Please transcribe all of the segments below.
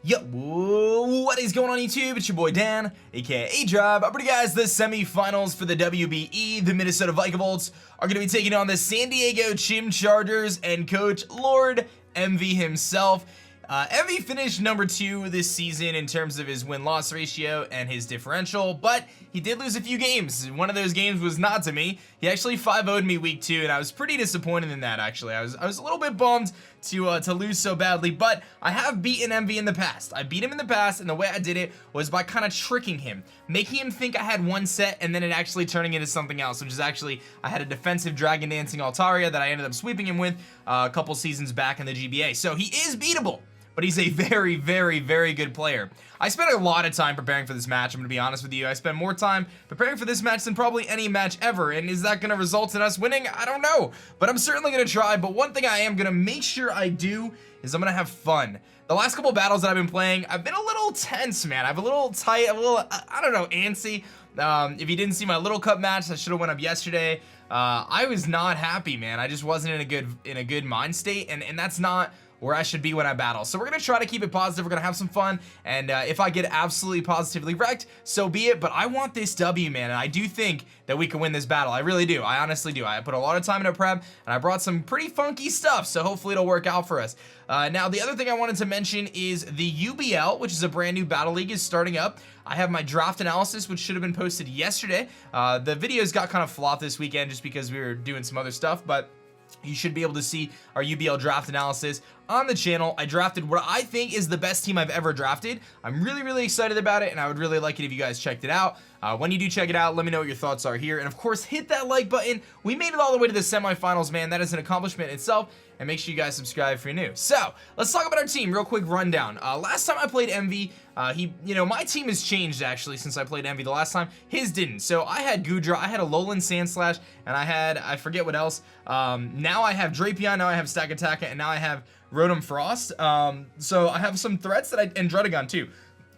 Yo, what is going on YouTube? It's your boy Dan, aka aDrive. Up to you guys, the semifinals for the WBE. The Minnesota Vikavolts are going to be taking on the San Diego Chimchargers and Coach Lord Emvee himself. Emvee finished number 2 this season in terms of his win-loss ratio and his differential, but he did lose a few games. One of those games was not to me. He actually 5-0'd me week 2, and I was pretty disappointed in that, actually. I was a little bit bummed to lose so badly, but I have beaten Emvee in the past. I beat him in the past, and the way I did it was by kind of tricking him, making him think I had one set, and then it actually turning into something else, which is actually, I had a defensive Dragon Dancing Altaria that I ended up sweeping him with a couple seasons back in the GBA. So he is beatable, but he's a very, very, very good player. I spent a lot of time preparing for this match, I'm going to be honest with you. I spent more time preparing for this match than probably any match ever, and is that going to result in us winning? I don't know, but I'm certainly going to try. But one thing I am going to make sure I do is I'm going to have fun. The last couple battles that I've been playing, I've been a little tense, man. I'm a little tight, a little, I don't know, antsy. If you didn't see my Little Cup match that should have went up yesterday, I was not happy, man. I just wasn't in a good mind state, and that's not where I should be when I battle. So we're gonna try to keep it positive. We're gonna have some fun, and if I get absolutely positively wrecked, so be it. But I want this W, man, and I do think that we can win this battle. I really do. I honestly do. I put a lot of time into prep, and I brought some pretty funky stuff, so hopefully it'll work out for us. Now, the other thing I wanted to mention is the UBL, which is a brand new battle league, is starting up. I have my draft analysis, which should have been posted yesterday. The videos got kind of flopped this weekend just because we were doing some other stuff, but you should be able to see our UBL draft analysis on the channel. I drafted what I think is the best team I've ever drafted. I'm really, really excited about it, and I would really like it if you guys checked it out. When you do check it out, let me know what your thoughts are here. And of course, hit that like button. We made it all the way to the semifinals, man. That is an accomplishment itself. And make sure you guys subscribe if you're new. So, let's talk about our team. Real quick rundown. Last time I played Emvee, my team has changed actually since I played Emvee the last time. His didn't. So I had Goodra, I had ALOLA Sandslash, and I forget what else. Now I have Drapion, now I have Stakataka, and now I have Rotom Frost. So I have some threats that and Dredagon too.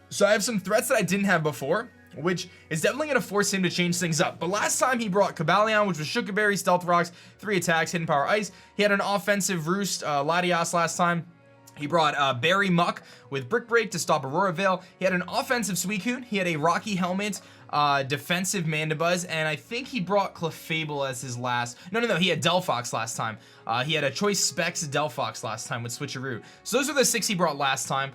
So I have some threats that I didn't have before, which is definitely going to force him to change things up. But last time he brought Cobalion, which was Sugar Berry, Stealth Rocks, 3 attacks, Hidden Power Ice. He had an offensive Roost, Latias last time. He brought Berry Muck with Brick Break to stop Aurora Veil. He had an offensive Suicune. He had a Rocky Helmet, defensive Mandibuzz, and I think he brought Clefable as his last. No, he had Delphox last time. He had a Choice Specs Delphox last time with Switcheroo. So those are the 6 he brought last time.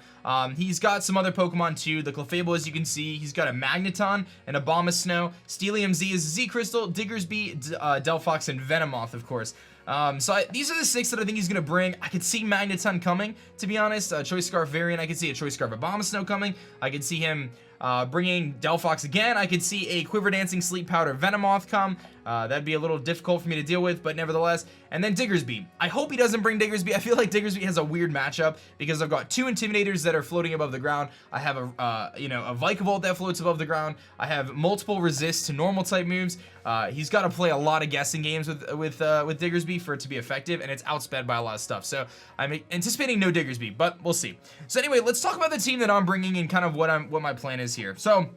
He's got some other Pokemon too. The Clefable, as you can see, he's got a Magneton, an Abomasnow, Steelium Z is Z Crystal, Diggersby, Delphox, and Venomoth, of course. These are the 6 that I think he's going to bring. I could see Magneton coming, to be honest. Choice Scarf variant, I could see a Choice Scarf Abomasnow coming. I could see him bringing Delphox again. I could see a Quiver Dancing Sleep Powder Venomoth come. That'd be a little difficult for me to deal with, but nevertheless. And then Diggersby. I hope he doesn't bring Diggersby. I feel like Diggersby has a weird matchup because I've got 2 Intimidators that are floating above the ground. I have a Vikavolt that floats above the ground. I have multiple resists to normal type moves. He's got to play a lot of guessing games with Diggersby for it to be effective, and it's outsped by a lot of stuff. So I'm anticipating no Diggersby, but we'll see. So anyway, let's talk about the team that I'm bringing and kind of what my plan is here. So,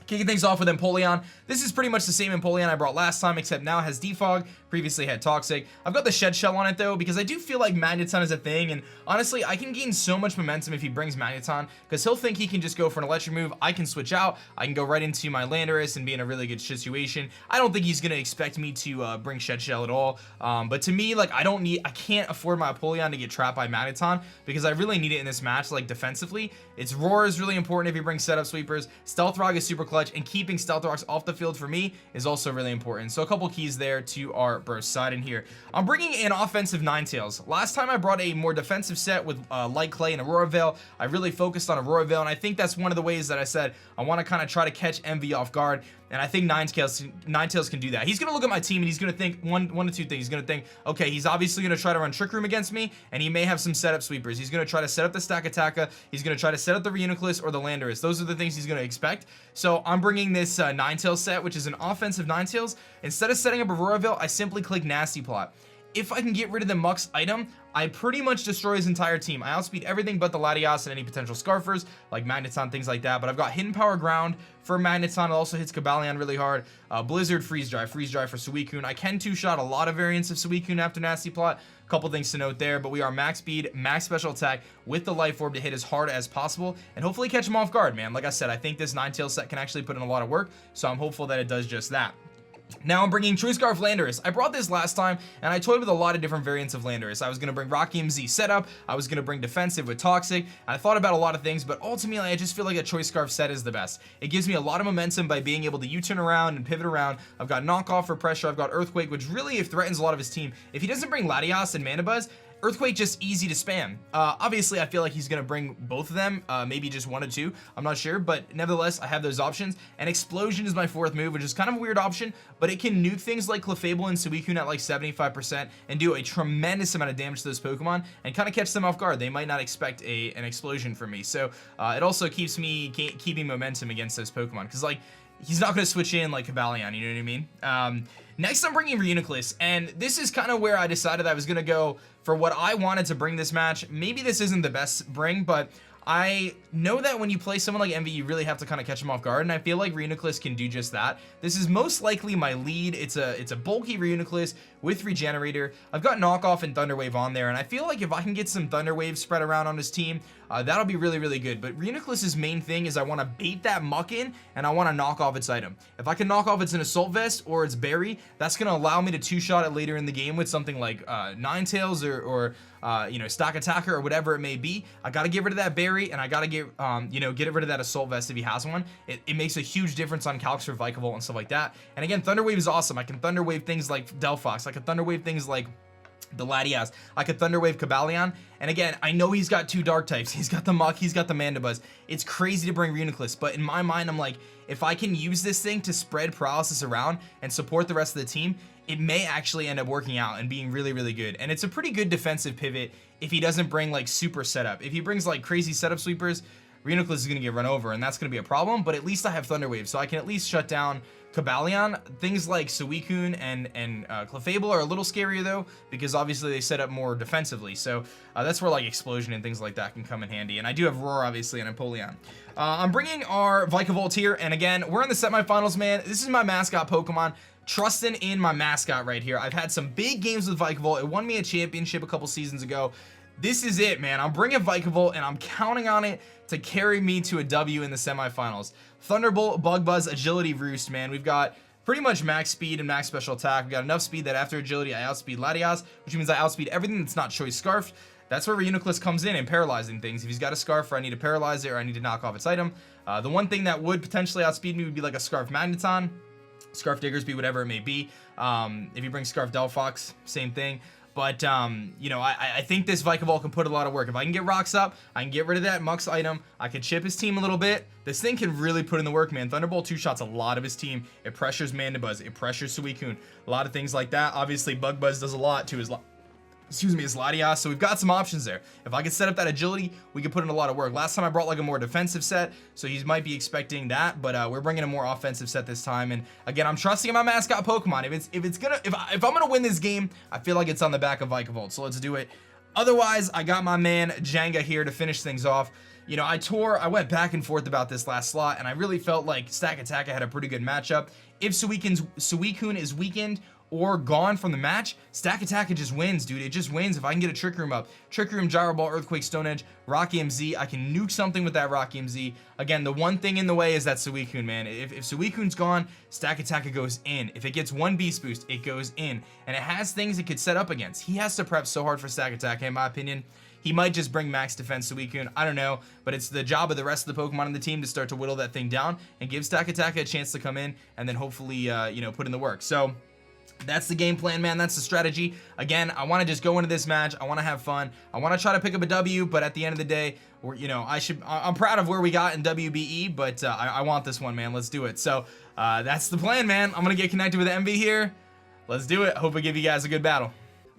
kicking things off with Empoleon. This is pretty much the same Empoleon I brought last time, except now it has Defog, previously had Toxic. I've got the Shed Shell on it though, because I do feel like Magneton is a thing, and honestly, I can gain so much momentum if he brings Magneton, because he'll think he can just go for an electric move. I can switch out, I can go right into my Landorus and be in a really good situation. I don't think he's going to expect me to bring Shed Shell at all, but to me, like, I can't afford my Empoleon to get trapped by Magneton, because I really need it in this match, like, defensively. Its Roar is really important if he brings setup sweepers. Stealth Rock is super clutch, and keeping Stealth Rocks off the field for me is also really important. So a couple keys there to our burst side in here. I'm bringing an offensive Ninetales. Last time I brought a more defensive set with Light Clay and Aurora Veil. I really focused on Aurora Veil, and I think that's one of the ways that I said I want to kind of try to catch Emvee off guard, and I think Ninetales can do that. He's going to look at my team, and he's going to think one of 2 things. He's going to think, okay, he's obviously going to try to run Trick Room against me, and he may have some setup sweepers. He's going to try to set up the Stakataka. He's going to try to set up the Reuniclus or the Landorus. Those are the things he's going to expect. So I'm bringing this Ninetales set, which is an offensive Ninetales. Instead of setting up Aurora Veil, I simply click Nasty Plot. if I can get rid of the Mux item, I pretty much destroy his entire team. I outspeed everything but the Latias and any potential Scarfers, like Magneton, things like that. But I've got Hidden Power Ground for Magneton. It also hits Cobalion really hard. Blizzard, Freeze Dry for Suicune. I can two-shot a lot of variants of Suicune after Nasty Plot. Couple things to note there, but we are max speed, max special attack with the Life Orb to hit as hard as possible and hopefully catch him off guard, man. Like I said, I think this Ninetales set can actually put in a lot of work, so I'm hopeful that it does just that. Now I'm bringing Choice Scarf Landorus. I brought this last time, and I toyed with a lot of different variants of Landorus. I was going to bring Rocky MZ setup, I was going to bring defensive with Toxic, and I thought about a lot of things, but ultimately I just feel like a Choice Scarf set is the best. It gives me a lot of momentum by being able to U-turn around and pivot around. I've got Knockoff for pressure, I've got Earthquake, which really threatens a lot of his team. If he doesn't bring Latias and Manabuzz, Earthquake just easy to spam. Obviously, I feel like he's gonna bring both of them, maybe just one or two, I'm not sure, but nevertheless, I have those options. And Explosion is my fourth move, which is kind of a weird option, but it can nuke things like Clefable and Suicune at like 75% and do a tremendous amount of damage to those Pokemon and kind of catch them off guard. They might not expect an Explosion from me, so it also keeps me keeping momentum against those Pokemon, because like, he's not going to switch in like Cobalion, you know what I mean? Next, I'm bringing Reuniclus, and this is kind of where I decided I was going to go for what I wanted to bring this match. Maybe this isn't the best bring, but I know that when you play someone like Emvee, you really have to kind of catch him off guard, and I feel like Reuniclus can do just that. This is most likely my lead. It's a bulky Reuniclus with Regenerator. I've got Knockoff and Thunder Wave on there, and I feel like if I can get some Thunder Wave spread around on his team, that'll be really, really good. But Reuniclus's main thing is I want to bait that Muck in, and I want to knock off its item. If I can knock off its Assault Vest or its Berry, that's going to allow me to two-shot it later in the game with something like Ninetales or you know, Stock Attacker or whatever it may be. I got to get rid of that Berry, and I got to get, you know, get rid of that Assault Vest if he has one. It makes a huge difference on calcs for Vikavolt and stuff like that. And again, Thunder Wave is awesome. I can Thunder Wave things like Delphox. I can Thunder Wave things like the Latias. I could Thunder Wave Cobalion. And again, I know he's got two dark types. He's got the Muck, he's got the Mandibuzz. It's crazy to bring Reuniclus, but in my mind, I'm like, if I can use this thing to spread paralysis around and support the rest of the team, it may actually end up working out and being really, really good. And it's a pretty good defensive pivot if he doesn't bring like super setup. If he brings like crazy setup sweepers, Reuniclus is going to get run over, and that's going to be a problem, but at least I have Thunder Wave, so I can at least shut down Cobalion. Things like Suicune and Clefable are a little scarier though, because obviously they set up more defensively, so that's where like Explosion and things like that can come in handy. And I do have Roar obviously and Empoleon. I'm bringing our Vikavolts here, and again, we're in the semifinals, man. This is my mascot Pokemon. Trusting in my mascot right here. I've had some big games with Vikavolt. It won me a championship a couple seasons ago. This is it, man. I'm bringing Vikavolt, and I'm counting on it to carry me to a W in the semifinals. Thunderbolt, Bug Buzz, Agility, Roost, man. We've got pretty much max speed and max special attack. We've got enough speed that after Agility, I outspeed Latias, which means I outspeed everything that's not Choice Scarf. That's where Reuniclus comes in and paralyzing things. If he's got a Scarf, or I need to paralyze it, or I need to knock off its item. The one thing that would potentially outspeed me would be like a Scarf Magneton, Scarf Diggersby, whatever it may be. If you bring Scarf Delphox, same thing. But, you know, I think this Vikavolt can put a lot of work. If I can get rocks up, I can get rid of that Mux item, I can chip his team a little bit. This thing can really put in the work, man. Thunderbolt two-shots a lot of his team. It pressures Mandibuzz. It pressures Suicune. A lot of things like that. Obviously, Bug Buzz does a lot to his Latias, so we've got some options there. If I could set up that Agility, we could put in a lot of work. Last time I brought like a more defensive set, so he might be expecting that, but we're bringing a more offensive set this time. And again, I'm trusting in my mascot Pokemon. If I'm gonna win this game, I feel like it's on the back of Vikavolt, so let's do it. Otherwise, I got my man Jenga here to finish things off. You know, I went back and forth about this last slot, and I really felt like Stack Attack had a pretty good matchup. If Suicune is weakened or gone from the match, Stack Attack just wins, dude. It just wins if I can get a Trick Room up. Trick Room, Gyro Ball, Earthquake, Stone Edge, Rocky MZ. I can nuke something with that Rocky MZ. Again, the one thing in the way is that Suicune, man. If Suicune's gone, Stack Attack goes in. If it gets one Beast Boost, it goes in. And it has things it could set up against. He has to prep so hard for Stack Attack, in my opinion. He might just bring max defense Suicune, I don't know, but it's the job of the rest of the Pokemon in the team to start to whittle that thing down and give Stack Attack a chance to come in and then hopefully, you know, put in the work. So that's the game plan, man. That's the strategy. Again, I want to just go into this match. I want to have fun. I want to try to pick up a W, but at the end of the day, you know, I'm proud of where we got in WBE, but I want this one, man. Let's do it. So that's the plan, man. I'm going to get connected with Emvee here. Let's do it. Hope I give you guys a good battle.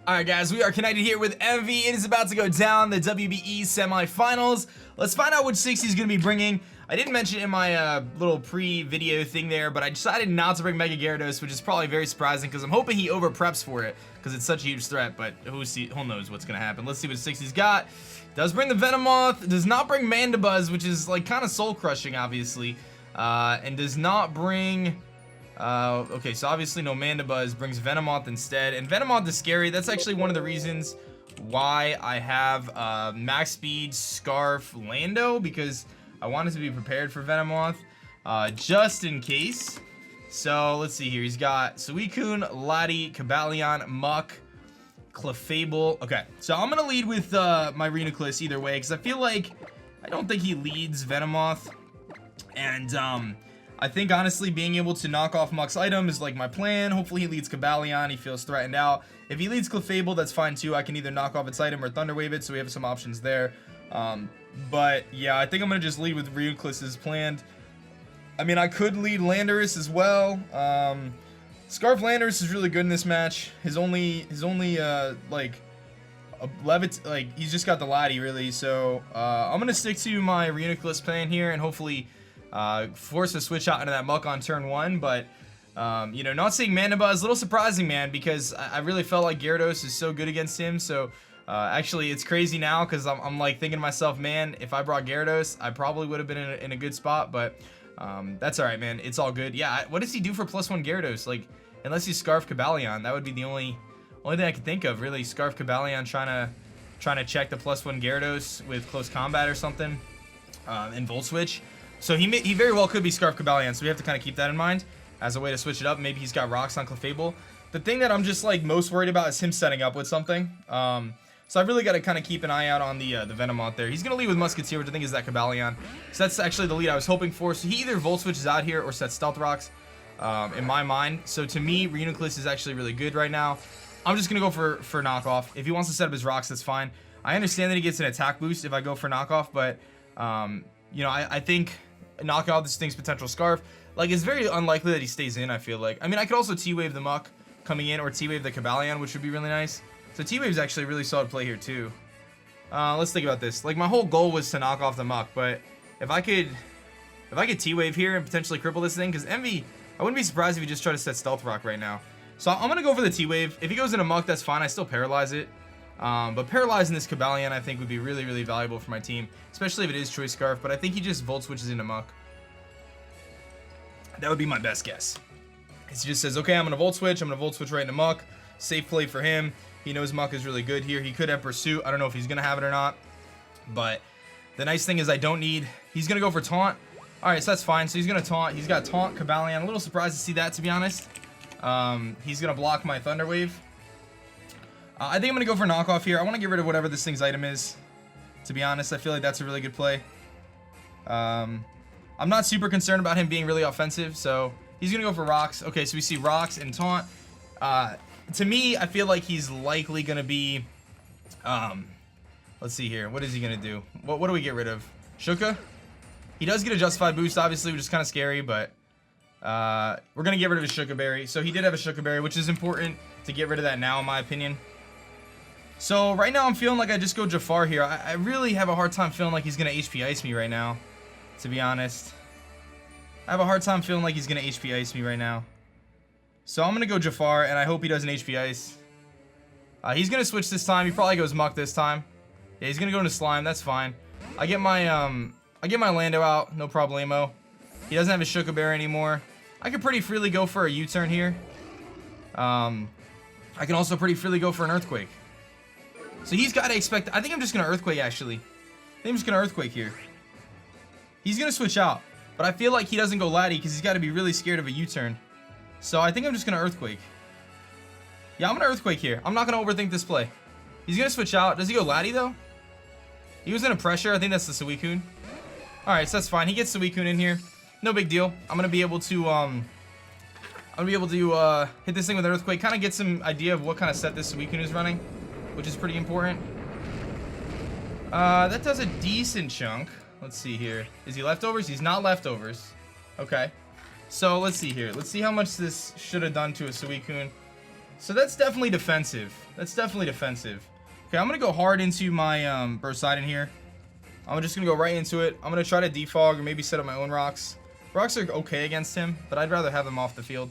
Alright guys, we are connected here with Emvee. It is about to go down, the WBE semifinals. Let's find out which 6 he's going to be bringing. I didn't mention it in my little pre-video thing there, but I decided not to bring Mega Gyarados, which is probably very surprising because I'm hoping he over-preps for it because it's such a huge threat, but who knows what's going to happen. Let's see what 60's got. Does bring the Venomoth, does not bring Mandibuzz, which is like kind of soul-crushing, obviously, and does not bring... okay, so obviously no Mandibuzz, brings Venomoth instead, and Venomoth is scary. That's actually one of the reasons why I have max speed Scarf Lando, because I wanted to be prepared for Venomoth, just in case. So let's see here. He's got Suicune, Lati, Cobalion, Muck, Clefable. Okay, so I'm gonna lead with my Reuniclus either way, because I feel like I don't think he leads Venomoth, and I think honestly being able to knock off Muck's item is like my plan. Hopefully he leads Cobalion, he feels threatened out. If he leads Clefable, that's fine too. I can either knock off its item or Thunder Wave it, so we have some options there. But yeah, I think I'm gonna just lead with Reuniclus as planned. I mean, I could lead Landorus as well. Scarf Landorus is really good in this match. His only like Levit, like he's just got the Lati really. So I'm gonna stick to my Reuniclus plan here and hopefully force a switch out into that Muck on turn 1. But you know, not seeing Mandibuzz, a little surprising, man, because I really felt like Gyarados is so good against him. So actually, it's crazy now because I'm like thinking to myself, man, if I brought Gyarados, I probably would have been in a good spot. But that's all right, man. It's all good. Yeah, what does he do for +1 Gyarados? Like, unless he's Scarf Cobalion, that would be the only thing I could think of, really. Scarf Cobalion trying to check the +1 Gyarados with close combat or something, and Volt Switch. So he very well could be Scarf Cobalion. So we have to kind of keep that in mind as a way to switch it up. Maybe he's got Rocks on Clefable. The thing that I'm just like most worried about is him setting up with something. So I've really got to kind of keep an eye out on the Venomoth there. He's going to lead with Musketeer, which I think is that Cobalion. So that's actually the lead I was hoping for. So he either Volt Switches out here or sets Stealth Rocks, in my mind. So to me, Reuniclus is actually really good right now. I'm just going to go for knockoff. If he wants to set up his Rocks, that's fine. I understand that he gets an attack boost if I go for knockoff, but, you know, I think knockoff this thing's potential Scarf. Like, it's very unlikely that he stays in, I feel like. I mean, I could also T-Wave the Muck coming in or T-Wave the Cobalion, which would be really nice. So T-Wave's actually a really solid play here too. Let's think about this. Like, my whole goal was to knock off the Muck, but if I could T-Wave here and potentially cripple this thing, because Emvee, I wouldn't be surprised if he just tried to set Stealth Rock right now. So I'm gonna go for the T-Wave. If he goes into Muck, that's fine. I still paralyze it. But paralyzing this Cobalion, I think, would be really, really valuable for my team, especially if it is Choice Scarf. But I think he just Volt Switches into Muck. That would be my best guess. He just says, okay, I'm gonna Volt Switch. I'm gonna Volt Switch right into Muck. Safe play for him. He knows Muck is really good here. He could have Pursuit. I don't know if he's going to have it or not. But the nice thing is I don't need... He's going to go for Taunt. Alright, so that's fine. So he's going to Taunt. He's got Taunt, Cobalion. A little surprised to see that, to be honest. He's going to block my Thunder Wave. I think I'm going to go for Knockoff here. I want to get rid of whatever this thing's item is. To be honest, I feel like that's a really good play. I'm not super concerned about him being really offensive. So he's going to go for Rocks. Okay, so we see Rocks and Taunt. To me, I feel like he's likely going to be, let's see here. What is he going to do? What do we get rid of? Shuka? He does get a Justified boost, obviously, which is kind of scary, but we're going to get rid of his Shuka Berry. So he did have a Shuka Berry, which is important to get rid of that now, in my opinion. So right now, I'm feeling like I just go Jafar here. I really have a hard time feeling like he's going to HP Ice me right now, to be honest. I have a hard time feeling like he's going to HP Ice me right now. So I'm going to go Jafar, and I hope he doesn't HP Ice. He's going to switch this time. He probably goes Muck this time. Yeah, he's going to go into Slime. That's fine. I get my Lando out. No problemo. He doesn't have his Shuka Berry anymore. I can pretty freely go for a U-turn here. I can also pretty freely go for an Earthquake. So he's got to expect... I think I'm just going to Earthquake, actually. I think I'm just going to Earthquake here. He's going to switch out. But I feel like he doesn't go Lati because he's got to be really scared of a U-turn. So I think I'm just going to Earthquake. Yeah, I'm going to Earthquake here. I'm not going to overthink this play. He's going to switch out. Does he go Lati, though? He was in a pressure. I think that's the Suicune. Alright, so that's fine. He gets Suicune in here. No big deal. I'm going to be able to, hit this thing with an Earthquake. Kind of get some idea of what kind of set this Suicune is running, which is pretty important. That does a decent chunk. Let's see here. Is he leftovers? He's not leftovers. Okay. So let's see here. Let's see how much this should have done to a Suicune. So that's definitely defensive. That's definitely defensive. Okay, I'm going to go hard into my Bursidon here. I'm just gonna go right into it. I'm gonna try to defog or maybe set up my own rocks. Rocks are okay against him, but I'd rather have them off the field.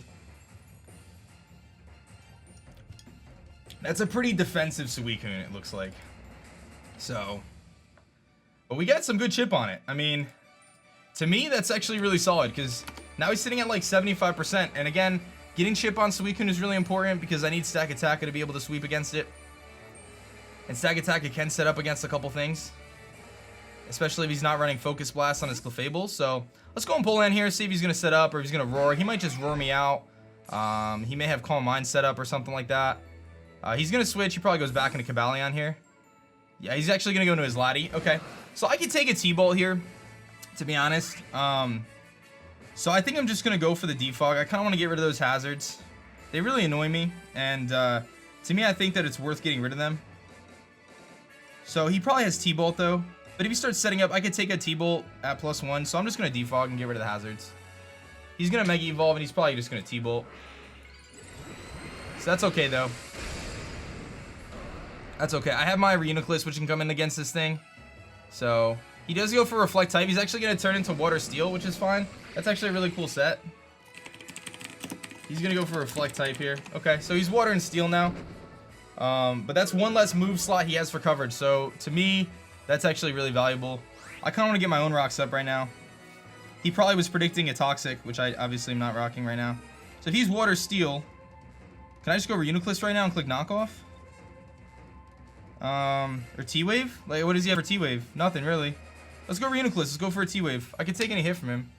That's a pretty defensive Suicune, it looks like. So, but we got some good chip on it. I mean, to me, that's actually really solid because now he's sitting at like 75%. And again, getting chip on Suicune is really important because I need Stack Attacker to be able to sweep against it. And Stack Attacker can set up against a couple things, especially if he's not running Focus Blast on his Clefable. So let's go and pull in here, see if he's going to set up or if he's going to roar. He might just roar me out. He may have Calm Mind set up or something like that. He's going to switch. He probably goes back into Cobalion here. Yeah, he's actually going to go into his Laddie. Okay, so I could take a T-Bolt here, to be honest. So I think I'm just going to go for the defog. I kind of want to get rid of those hazards. They really annoy me. And to me, I think that it's worth getting rid of them. So he probably has T-Bolt, though. But if he starts setting up, I could take a T-Bolt at +1. So I'm just going to defog and get rid of the hazards. He's going to Mega Evolve, and he's probably just going to T-Bolt. So that's okay, though. That's okay. I have my Reuniclus, which can come in against this thing. So he does go for Reflect type. He's actually going to turn into Water Steel, which is fine. That's actually a really cool set. He's going to go for Reflect type here. Okay, so he's Water and Steel now. But that's one less move slot he has for coverage. So to me, that's actually really valuable. I kind of want to get my own rocks up right now. He probably was predicting a Toxic, which I obviously am not rocking right now. So if he's Water Steel, can I just go Reuniclus right now and click Knockoff? Or T-Wave? Like, what does he have for T-Wave? Nothing, really. Let's go Reuniclus. Let's go for a T-Wave. I could take any hit from him.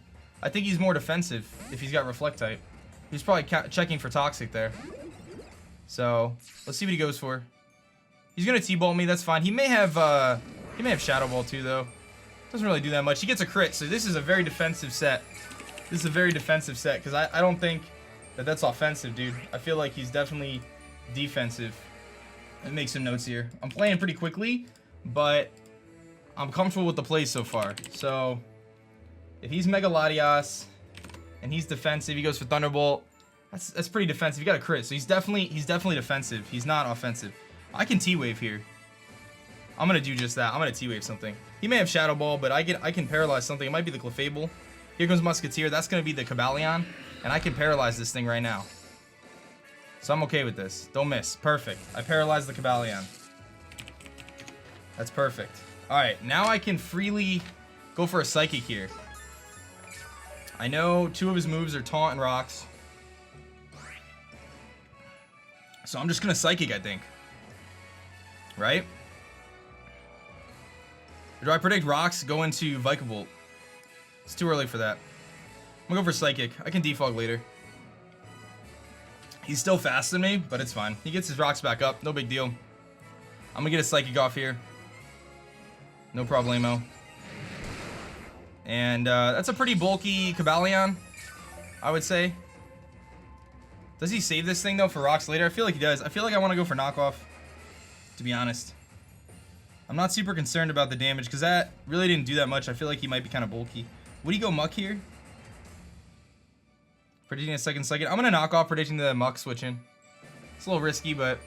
I think he's more defensive if he's got Reflect type. He's probably checking for Toxic there. So, let's see what he goes for. He's gonna T-Bolt me. That's fine. He may have Shadow Ball too, though. Doesn't really do that much. He gets a crit, so this is a very defensive set. This is a very defensive set, because I don't think that that's offensive, dude. I feel like he's definitely defensive. Let me make some notes here. I'm playing pretty quickly, but I'm comfortable with the plays so far. So, if he's Mega Latias and he's defensive, he goes for Thunderbolt. That's pretty defensive. He got a crit, so he's definitely defensive. He's not offensive. I can T-Wave here. I'm gonna do just that. I'm gonna T-Wave something. He may have Shadow Ball, but I can paralyze something. It might be the Clefable. Here comes Musketeer. That's gonna be the Cobalion, and I can paralyze this thing right now. So I'm okay with this. Don't miss. Perfect. I paralyzed the Cobalion. That's perfect. Alright, now I can freely go for a Psychic here. I know two of his moves are Taunt and Rocks. So I'm just going to Psychic, I think. Right? Or do I predict Rocks go into Vikavolt? It's too early for that. I'm going to go for Psychic. I can defog later. He's still faster than me, but it's fine. He gets his rocks back up. No big deal. I'm going to get a Psychic off here. No problemo. And that's a pretty bulky Cobalion, I would say. Does he save this thing, though, for rocks later? I feel like he does. I feel like I want to go for Knockoff, to be honest. I'm not super concerned about the damage, because that really didn't do that much. I feel like he might be kind of bulky. Would he go Muck here? Predicting a second Psychic. I'm going to knock off predicting the Muck switching. It's a little risky, but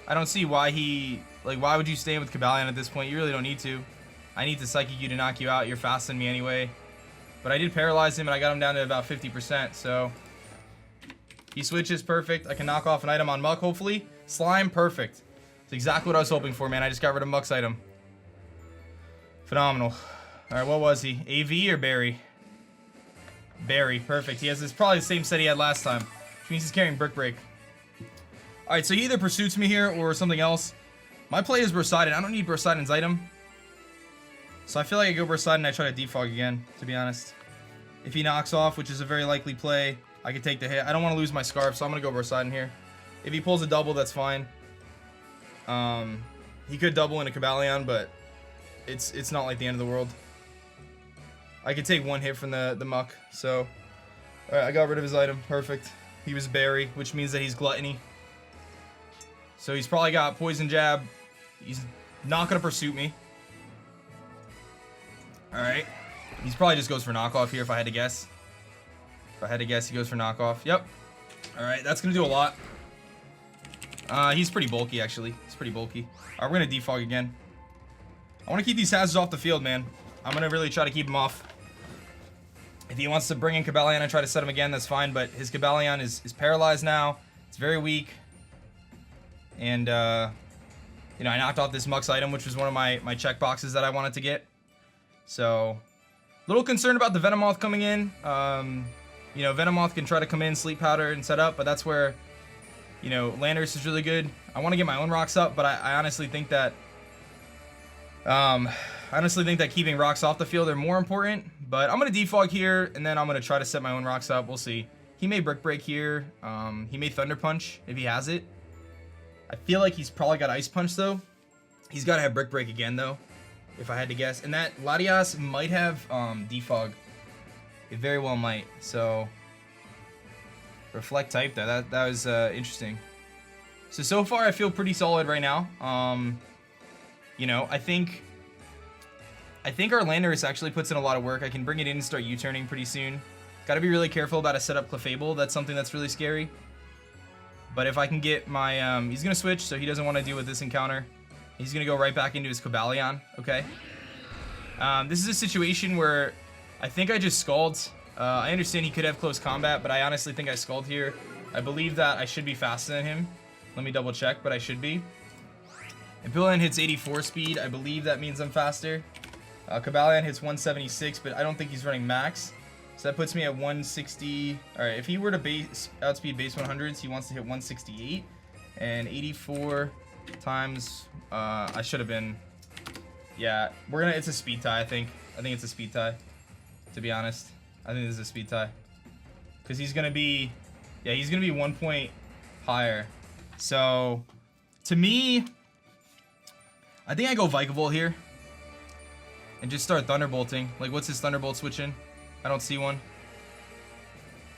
I don't see why he... Like, why would you stay with Cobalion at this point? You really don't need to. I need to Psychic you to knock you out. You're faster than me anyway. But I did paralyze him, and I got him down to about 50%, so... He switches, perfect. I can knock off an item on Muck, hopefully. Slime, perfect. It's exactly what I was hoping for, man. I just got rid of Muck's item. Phenomenal. Alright, what was he? AV or Barry? Barry, perfect. He has this probably the same set he had last time, which means he's carrying Brick Break. Alright, so he either pursuits me here or something else. My play is Bursidon. I don't need Bursidon's item. So I feel like I go Bursidon and I try to defog again, to be honest. If he knocks off, which is a very likely play, I can take the hit. I don't want to lose my Scarf, so I'm going to go Bursidon here. If he pulls a double, that's fine. He could double into Cobalion, but it's not like the end of the world. I could take one hit from the Muck, so... Alright, I got rid of his item. Perfect. He was Berry, which means that he's Gluttony. So he's probably got Poison Jab. He's not going to Pursuit me. Alright. He's probably just goes for Knockoff here, if I had to guess. If I had to guess, he goes for Knockoff. Yep. Alright, that's going to do a lot. He's pretty bulky, actually. He's pretty bulky. Alright, we're going to defog again. I want to keep these hazards off the field, man. I'm going to really try to keep him off. If he wants to bring in Cobalion and try to set him again, that's fine. But his Cobalion is paralyzed now. It's very weak. And, you know, I knocked off this Mux item, which was one of my check boxes that I wanted to get. So, a little concerned about the Venomoth coming in. You know, Venomoth can try to come in, Sleep Powder, and set up. But that's where, you know, Landorus is really good. I want to get my own rocks up, but I honestly think that... keeping rocks off the field are more important, but I'm going to defog here, and then I'm going to try to set my own rocks up. We'll see. He may Brick Break here. He may Thunder Punch if he has it. I feel like he's probably got Ice Punch, though. He's got to have Brick Break again, though, if I had to guess. And that Latias might have defog. It very well might. So, Reflect type, though. That was interesting. So far, I feel pretty solid right now. You know, I think our Landorus actually puts in a lot of work. I can bring it in and start U-turning pretty soon. Got to be really careful about a setup Clefable. That's something that's really scary. But if I can get my... he's going to switch, so he doesn't want to deal with this encounter. He's going to go right back into his Cobalion. Okay. This is a situation where I think I just Scald. I understand he could have close combat, but I honestly think I Scald here. I believe that I should be faster than him. Let me double check, but I should be. Emvee hits 84 speed. I believe that means I'm faster. Cobalion hits 176, but I don't think he's running max. So that puts me at 160. Alright, if he were to outspeed base 100s, he wants to hit 168. And 84 times... I should have been... Yeah, it's a speed tie, I think. I think it's a speed tie, to be honest. I think this is a speed tie. Because he's going to be... Yeah, he's going to be 1 point higher. So, to me... I think I go Vikavolt here. And just start Thunderbolting. Like, what's his Thunderbolt switch in? I don't see one.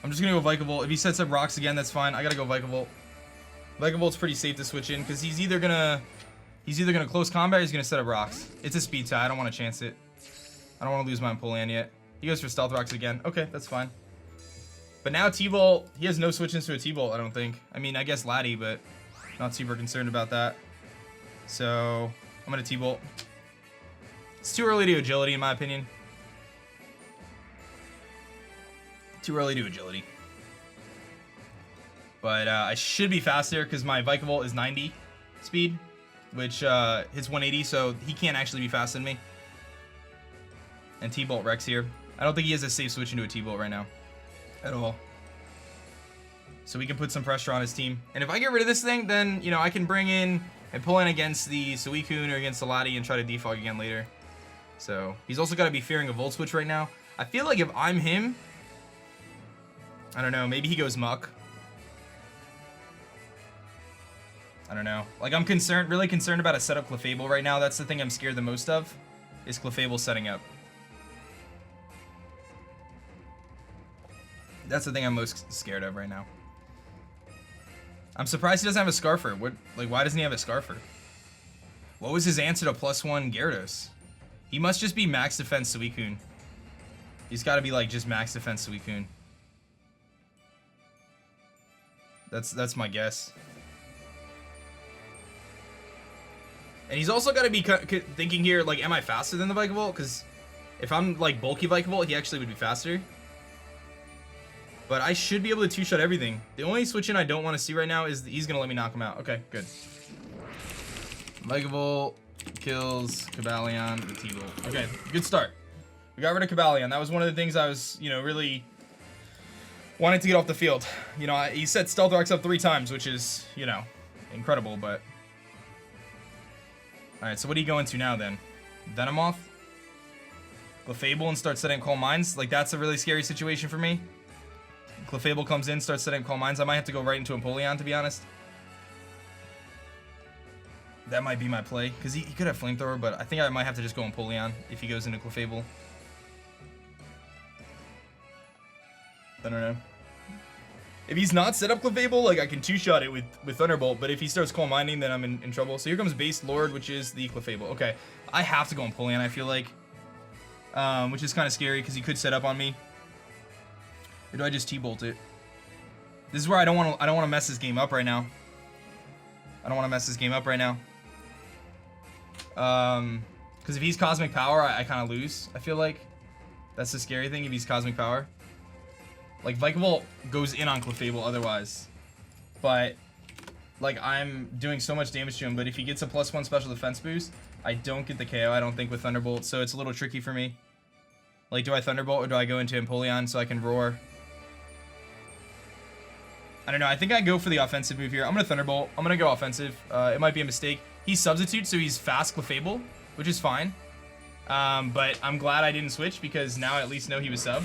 I'm just gonna go Vikavolt. If he sets up rocks again, that's fine. I gotta go Vikavolt. Vikavolt's pretty safe to switch in, because he's either gonna close combat or he's gonna set up rocks. It's a speed tie. I don't want to chance it. I don't want to lose my Empoleon yet. He goes for Stealth Rocks again. Okay, that's fine. But now T-Bolt, he has no switch-ins to a T-Bolt, I don't think. I mean, I guess Laddie, but not super concerned about that. So, I'm gonna T-Bolt. It's too early to agility, in my opinion. Too early to agility. But I should be faster because my Vikavolt is 90 speed, which hits 180, so he can't actually be faster than me. And T-Bolt Rex here. I don't think he has a safe switch into a T-Bolt right now. At all. So we can put some pressure on his team. And if I get rid of this thing, then, you know, I can bring in and pull in against the Suicune or against the Lati and try to defog again later. So, he's also got to be fearing a Volt Switch right now. I feel like if I'm him, I don't know, maybe he goes Muck. I don't know. Like, I'm really concerned about a setup Clefable right now. That's the thing I'm scared the most of, is Clefable setting up. That's the thing I'm most scared of right now. I'm surprised he doesn't have a Scarfer. Why doesn't he have a Scarfer? What was his answer to +1 Gyarados? He must just be max defense Suicune. He's got to be like just max defense Suicune. That's my guess. And he's also got to be thinking here, like, am I faster than the Vikavolt? Because if I'm like bulky Vikavolt, he actually would be faster. But I should be able to two-shot everything. The only switch in I don't want to see right now is he's going to let me knock him out. Okay, good. Vikavolts kills Cobalion with T-Bolt. Okay, good start. We got rid of Cobalion. That was one of the things I was, you know, really wanting to get off the field. You know, he set Stealth Rocks up 3 times, which is, you know, incredible, but... Alright, so what do you go into now, then? Venomoth? Clefable and start setting Calm Minds? Like, that's a really scary situation for me. Clefable comes in, starts setting Calm Minds. I might have to go right into Empoleon, to be honest. That might be my play, because he could have Flamethrower, but I think I might have to just go Empoleon if he goes into Clefable. I don't know. If he's not set up Clefable, like, I can two-shot it with Thunderbolt, but if he starts Calm Minding, then I'm in trouble. So here comes Base Lord, which is the Clefable. Okay, I have to go Empoleon, I feel like. Which is kind of scary, because he could set up on me. Or do I just T-Bolt it? This is where I don't want to mess this game up right now. I don't want to mess this game up right now. Because if he's Cosmic Power, I kind of lose. I feel like that's the scary thing if he's Cosmic Power. Like, Vikavolt goes in on Clefable otherwise. But, like, I'm doing so much damage to him. But if he gets a +1 special defense boost, I don't get the KO, I don't think, with Thunderbolt. So it's a little tricky for me. Like, do I Thunderbolt or do I go into Empoleon so I can roar? I don't know. I think I go for the offensive move here. I'm going to Thunderbolt. I'm going to go offensive. It might be a mistake. He's Substitute, so he's fast Clefable, which is fine. But I'm glad I didn't switch because now I at least know he was sub.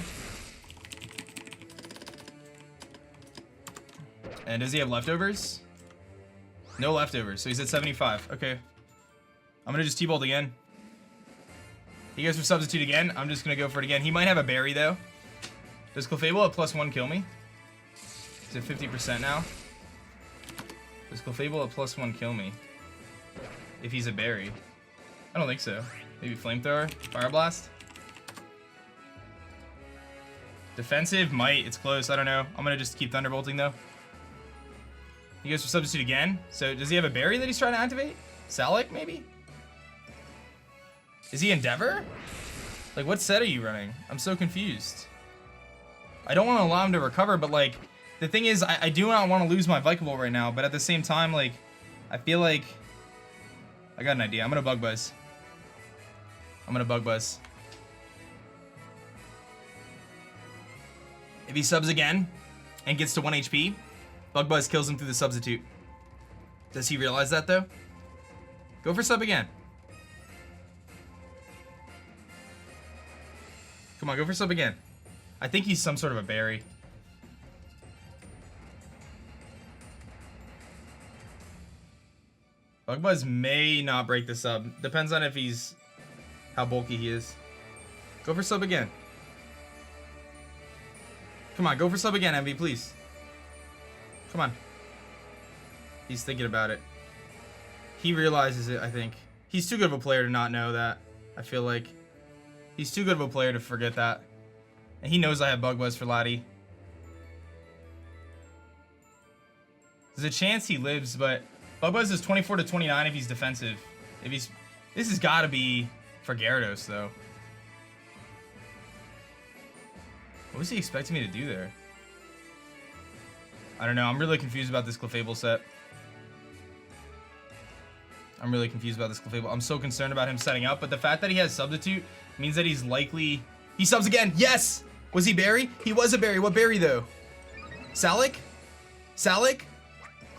And does he have leftovers? No leftovers, so he's at 75. Okay. I'm going to just T-Bolt again. He goes for Substitute again. I'm just going to go for it again. He might have a berry, though. Does Clefable at +1 kill me? He's at 50% now. Does Clefable at +1 kill me? If he's a berry. I don't think so. Maybe Flamethrower? Fire Blast? Defensive? Might. It's close. I don't know. I'm going to just keep Thunderbolting, though. He goes for Substitute again. So does he have a berry that he's trying to activate? Salic, maybe? Is he Endeavor? Like, what set are you running? I'm so confused. I don't want to allow him to recover, but, like, the thing is, I do not want to lose my Vikavolt right now, but at the same time, like, I feel like... I got an idea. I'm going to Bug Buzz. I'm going to Bug Buzz. If he subs again and gets to 1 HP, Bug Buzz kills him through the Substitute. Does he realize that, though? Go for sub again. Come on, go for sub again. I think he's some sort of a berry. Bug Buzz may not break the sub. Depends on if he's... how bulky he is. Go for sub again. Come on, go for sub again, Emvee, please. Come on. He's thinking about it. He realizes it, I think. He's too good of a player to not know that. I feel like. He's too good of a player to forget that. And he knows I have Bug Buzz for Laddie. There's a chance he lives, but Bug Buzz is 24 to 29 if he's defensive. If he's... this has got to be for Gyarados, though. What was he expecting me to do there? I don't know. I'm really confused about this Clefable set. I'm really confused about this Clefable. I'm so concerned about him setting up, but the fact that he has Substitute means that he's likely... he subs again! Yes! Was he berry? He was a berry. What berry, though? Salic? Salic?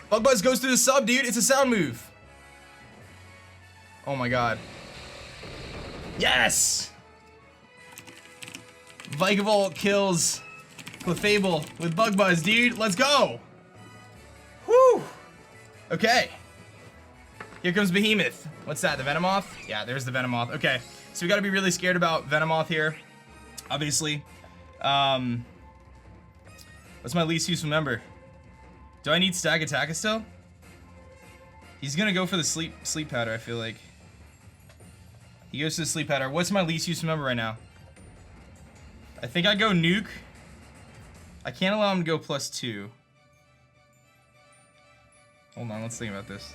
Bug Buzz goes through the sub, dude. It's a sound move. Oh my god. Yes! Vikavolt kills Clefable with Bug Buzz, dude. Let's go! Whew! Okay. Here comes Behemoth. What's that, the Venomoth? Yeah, there's the Venomoth. Okay, so we gotta be really scared about Venomoth here. Obviously. What's my least useful member? Do I need Stag Attack still? He's gonna go for the sleep powder, I feel like. He goes to the sleep powder. What's my least useful member right now? I think I go Nuke. I can't allow him to go +2. Hold on, let's think about this.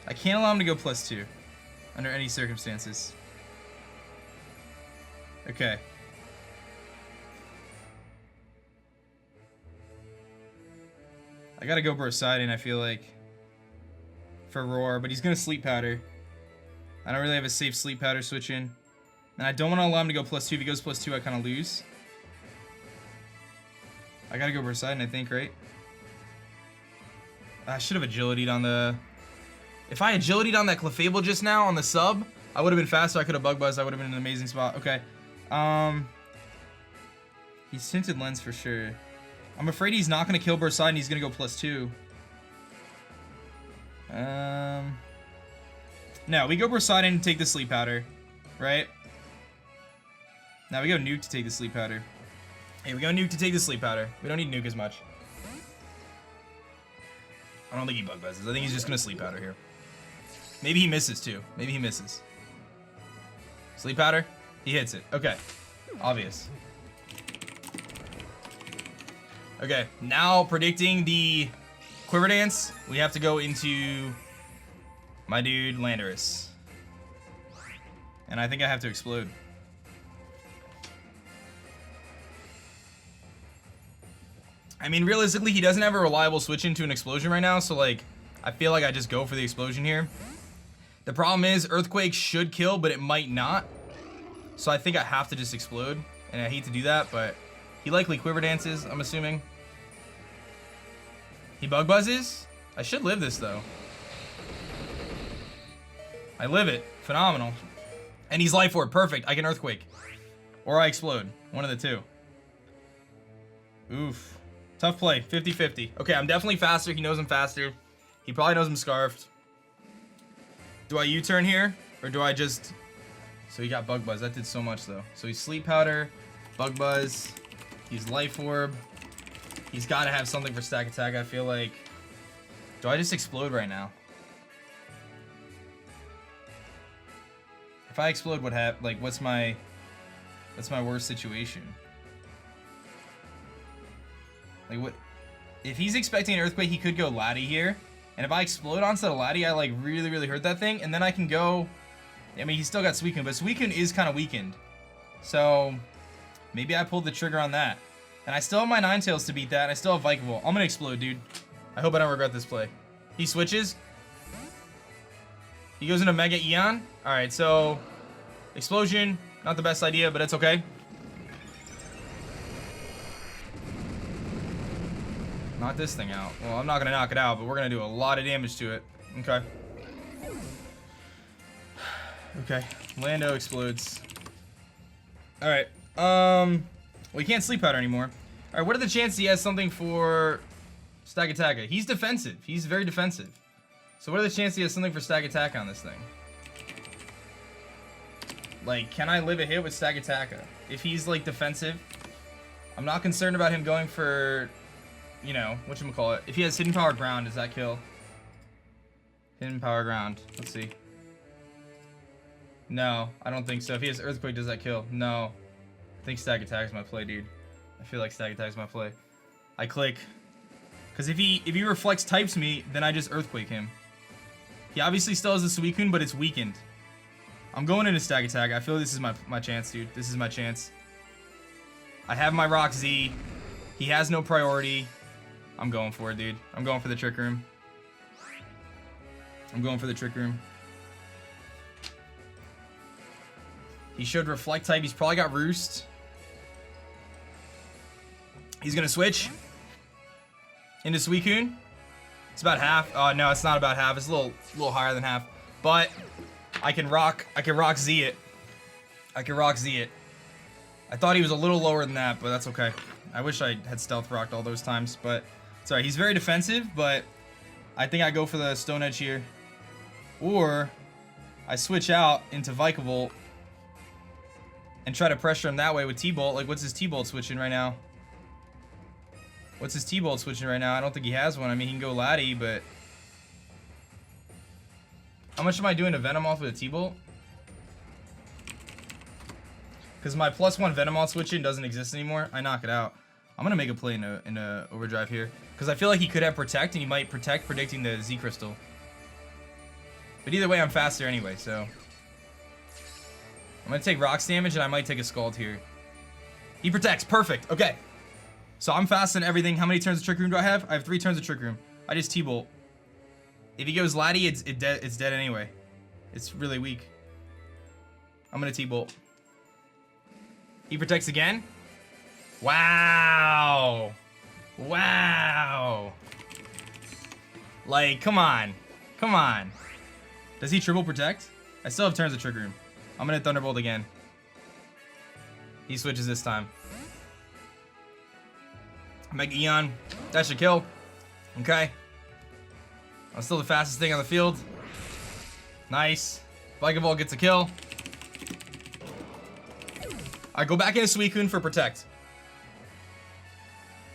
I can't allow him to go +2 under any circumstances. Okay. I gotta go Brosidon, I feel like, for Roar, but he's gonna Sleep Powder. I don't really have a safe Sleep Powder switch in. And I don't want to allow him to go +2. If he goes +2, I kind of lose. I gotta go Brosidon, I think, right? I should have agility'd on the... if I agility'd on that Clefable just now on the sub, I would have been faster. I could have Bug Buzzed. I would have been in an amazing spot. Okay. He's Tinted Lens for sure. I'm afraid he's not going to kill Brosidon. He's going to go +2. No, we go Brosidon and take the Sleep Powder, right? Now we go Nuke to take the Sleep Powder. Hey, we go Nuke to take the Sleep Powder. We don't need Nuke as much. I don't think he Bug Buzzes. I think he's just going to Sleep Powder here. Maybe he misses too. Maybe he misses. Sleep Powder? He hits it. Okay. Obvious. Okay, now predicting the Quiver Dance. We have to go into my dude Landorus. And I think I have to explode. I mean, realistically, he doesn't have a reliable switch into an explosion right now, so like, I feel like I just go for the explosion here. The problem is, Earthquake should kill, but it might not. So I think I have to just explode, and I hate to do that, but he likely quiver dances, I'm assuming. He bug buzzes? I should live this, though. I live it. Phenomenal. And he's Life Orb. Perfect. I can Earthquake. Or I explode. One of the two. Oof. Tough play. 50-50. Okay, I'm definitely faster. He knows I'm faster. He probably knows I'm Scarfed. Do I U-turn here? Or do I just... So he got Bug Buzz. That did so much, though. So he's Sleep Powder. Bug Buzz. He's Life Orb. He's got to have something for Stack Attack, I feel like. Do I just explode right now? If I explode, what happens? Like, what's my worst situation? Like, what? If he's expecting an Earthquake, he could go Laddie here. And if I explode onto the Laddie, I, like, really hurt that thing. And then I can go... I mean, he's still got Suicune, but Suicune is kind of weakened. So, maybe I pulled the trigger on that. And I still have my Ninetales to beat that, and I still have Vikavolt. I'm gonna explode, dude. I hope I don't regret this play. He switches. He goes into Mega Eon. Alright, so... Explosion. Not the best idea, but it's okay. Knock this thing out. Well, I'm not gonna knock it out, but we're gonna do a lot of damage to it. Okay. Okay. Lando explodes. Alright. Well, he can't Sleep Powder anymore. Alright, what are the chances he has something for Stack Attack? He's defensive. He's very defensive. So what are the chances he has something for Stack Attack on this thing? Like, can I live a hit with Stack Attack? If he's, like, defensive, I'm not concerned about him going for, you know, whatchamacallit. If he has Hidden Power Ground, does that kill? Hidden Power Ground. Let's see. No, I don't think so. If he has Earthquake, does that kill? No. I think Stack Attack is my play, dude. I feel like Stack Attack is my play. I click. Because if he Reflex types me, then I just Earthquake him. He obviously still has a Suicune, but it's weakened. I'm going into Stack Attack. I feel this is my chance, dude. This is my chance. I have my Rock Z. He has no priority. I'm going for it, dude. I'm going for the Trick Room. I'm going for the Trick Room. He showed Reflect type. He's probably got Roost. He's gonna switch into Suicune. It's about half. No, it's not about half. It's a little higher than half. But I can Rock Z it. I can Rock Z it. I thought he was a little lower than that, but that's okay. I wish I had Stealth Rocked all those times, but sorry. He's very defensive, but I think I go for the Stone Edge here, or I switch out into Vikavolt and try to pressure him that way with T-Bolt. Like, what's his T-Bolt switching right now? What's his T-Bolt switching right now? I don't think he has one. I mean, he can go Laddie, but... How much am I doing to Venomoth with a T-Bolt? Because my +1 Venomoth switching doesn't exist anymore. I knock it out. I'm going to make a play in a Overdrive here. Because I feel like he could have Protect, and he might Protect, predicting the Z-Crystal. But either way, I'm faster anyway, so... I'm going to take Rocks damage, and I might take a Scald here. He Protects. Perfect. Okay. So I'm fast in everything. How many turns of Trick Room do I have? I have 3 turns of Trick Room. I just T-Bolt. If he goes Laddie, it's dead anyway. It's really weak. I'm going to T-Bolt. He Protects again. Wow. Wow. Like, come on. Come on. Does he Triple Protect? I still have turns of Trick Room. I'm going to Thunderbolt again. He switches this time. Mega Eon. That should kill. Okay. I'm still the fastest thing on the field. Nice. Vikavolt gets a kill. I go back into Suicune for Protect.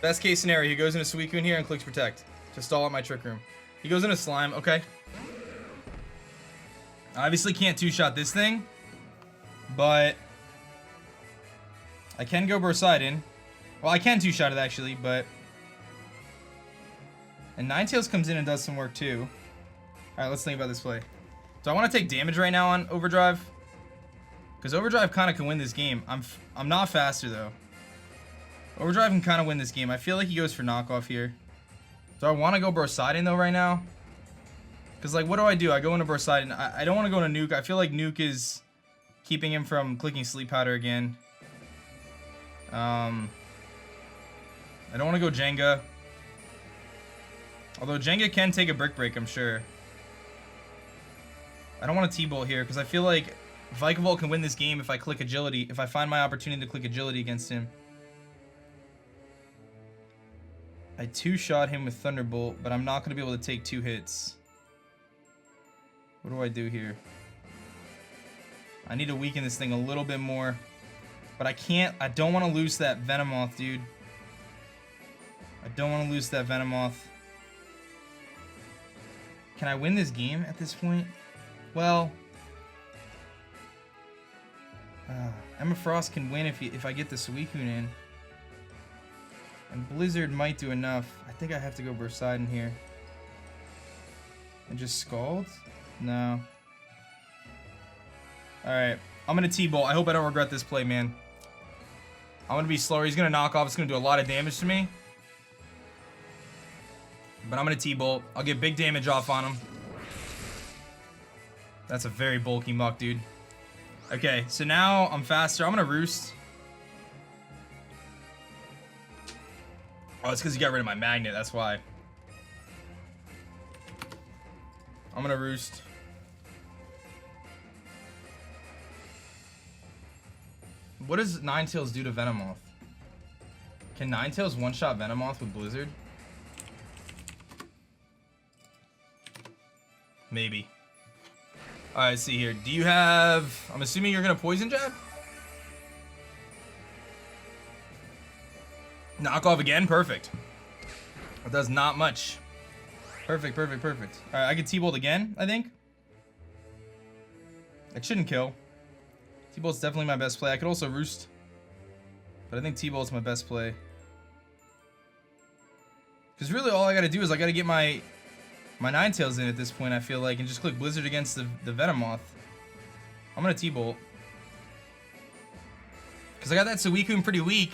Best case scenario, he goes into Suicune here and clicks Protect to stall out my Trick Room. He goes into Slime. Okay. I obviously can't two-shot this thing, but I can go Bursidon. Well, I can two-shot it actually, but... And Ninetales comes in and does some work too. Alright, let's think about this play. Do I want to take damage right now on Overdrive? Because Overdrive kind of can win this game. I'm not faster though. Overdrive can kind of win this game. I feel like he goes for knockoff here. Do I want to go Brosiding though right now? Because like, what do? I go into Brosiding. I don't want to go into Nuke. I feel like Nuke is keeping him from clicking Sleep Powder again. I don't want to go Jenga. Although Jenga can take a Brick Break, I'm sure. I don't want to T-Bolt here because I feel like Vikavolt can win this game if I click Agility. If I find my opportunity to click Agility against him. I two-shot him with Thunderbolt, but I'm not going to be able to take 2 hits. What do I do here? I need to weaken this thing a little bit more. But I can't. I don't want to lose that Venomoth, dude. I don't want to lose that Venomoth. Can I win this game at this point? Well, Emma Frost can win if I get the Suicune in. And Blizzard might do enough. I think I have to go Brosiding here. And just Scald? No. Alright. I'm going to T-Bolt. I hope I don't regret this play, man. I'm going to be slower. He's going to knock off. It's going to do a lot of damage to me. But I'm going to T-Bolt. I'll get big damage off on him. That's a very bulky muck, dude. Okay, so now I'm faster. I'm going to Roost. Oh, it's because you got rid of my Magnet. That's why. I'm going to Roost. What does Ninetales do to Venomoth? Can Ninetales one-shot Venomoth with Blizzard? Maybe. Alright, let's see here. Do you have... I'm assuming you're going to Poison Jab? Knock off again? Perfect. That does not much. Perfect, perfect, perfect. Alright, I can T-Bolt again, I think. It shouldn't kill. T-Bolt's definitely my best play. I could also Roost. But I think T-Bolt's my best play. Because really all I got to do is I got to get my Ninetales in at this point, I feel like, and just click Blizzard against the Venomoth. I'm going to T-Bolt. Because I got that Suicune pretty weak.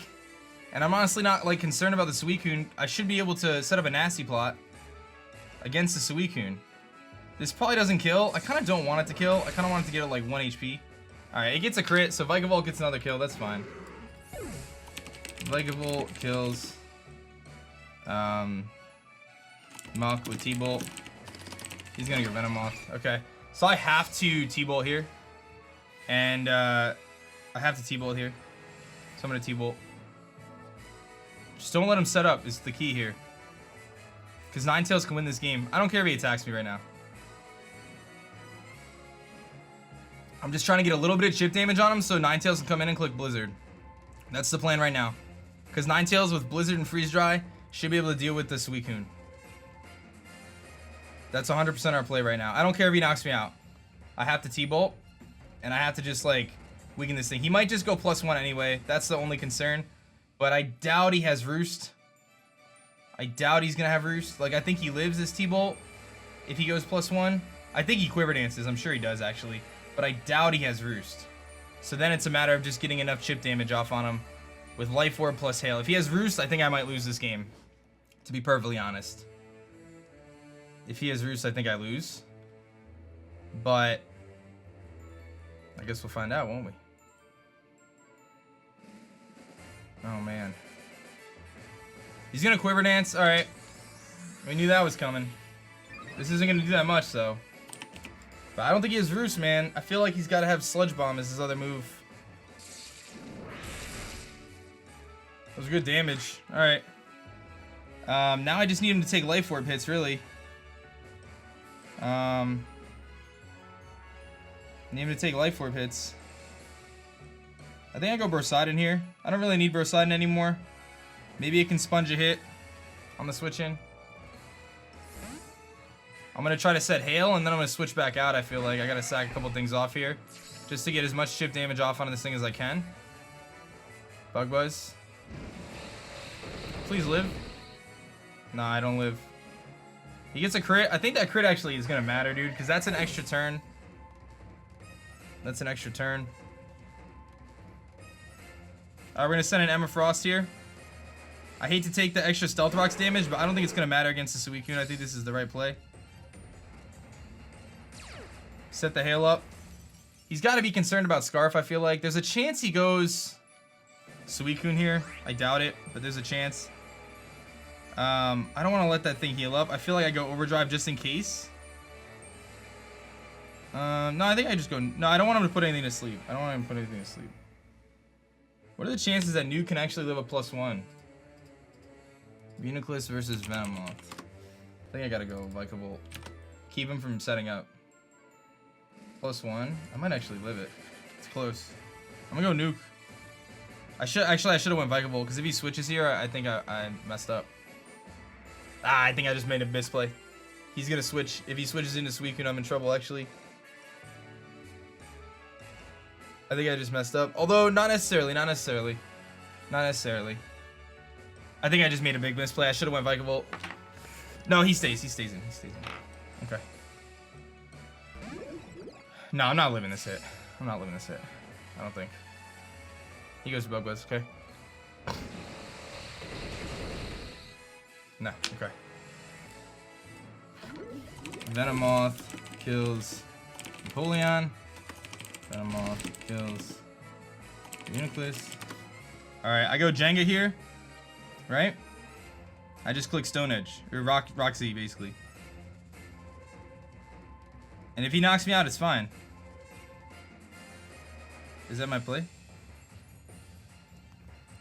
And I'm honestly not like concerned about the Suicune. I should be able to set up a nasty plot against the Suicune. This probably doesn't kill. I kind of don't want it to kill. I kind of want it to get like 1 HP. Alright, it gets a crit, so Vikavolt gets another kill. That's fine. Vikavolt kills Muck with T-Bolt. He's gonna get Venomoth. Okay. So I have to T-Bolt here. And I have to T-Bolt here. So I'm gonna T-Bolt. Just don't let him set up is the key here. Because Ninetales can win this game. I don't care if he attacks me right now. I'm just trying to get a little bit of chip damage on him so Ninetales can come in and click Blizzard. That's the plan right now. Because Ninetales with Blizzard and Freeze Dry should be able to deal with the Suicune. That's 100% our play right now. I don't care if he knocks me out. I have to T-Bolt. And I have to just like weaken this thing. He might just go +1 anyway. That's the only concern. But I doubt he has Roost. I doubt he's going to have Roost. Like I think he lives as T-Bolt if he goes +1. I think he Quiver Dances. I'm sure he does actually. But I doubt he has Roost. So then it's a matter of just getting enough chip damage off on him with Life Orb plus Hail. If he has Roost, I think I might lose this game. To be perfectly honest. If he has Roost, I think I lose. But I guess we'll find out, won't we? Oh, man. He's going to Quiver Dance. All right. We knew that was coming. This isn't going to do that much, though. But I don't think he has Roost, man. I feel like he's got to have Sludge Bomb as his other move. That was good damage. Alright. Now I just need him to take Life Orb hits, really. Need him to take Life Orb hits. I think I go Brosiding here. I don't really need Brosiding anymore. Maybe it can sponge a hit on the switch in. I'm going to try to set Hail, and then I'm going to switch back out, I feel like. I got to sack a couple things off here. Just to get as much chip damage off on this thing as I can. Bug Buzz. Please live. Nah, I don't live. He gets a crit. I think that crit actually is going to matter, dude, because that's an extra turn. That's an extra turn. We're gonna send an Emma Frost here. I hate to take the extra Stealth Rocks damage, but I don't think it's gonna matter against the Suicune. I think this is the right play. Set the hail up. He's got to be concerned about Scarf, I feel like. There's a chance he goes Suicune here. I doubt it, but there's a chance. I don't want to let that thing heal up. I feel like I go Overdrive just in case. No, I think I just go... No, I don't want him to put anything to sleep. I don't want him to put anything to sleep. What are the chances that Nuke can actually live a +1? Uniclus versus Venomoth. I think I gotta go Vikavolt. Keep him from setting up. +1. I might actually live it. It's close. I'm gonna go Nuke. I should have went Vikavolt because if he switches here, I think I messed up. I think I just made a misplay. He's gonna switch. If he switches into Suicune, I'm in trouble actually. I think I just messed up. Although not necessarily. I think I just made a big misplay. I should have went Vikavolt. No, he stays in. Okay. No, I'm not living this hit. I don't think. He goes to Bug-Buzz, okay. No, okay. Venomoth kills Napoleon. Venomoth kills Uniclus. Alright, I go Jenga here. Right? I just click Stone Edge. Or Roxy, basically. And if he knocks me out, it's fine. Is that my play?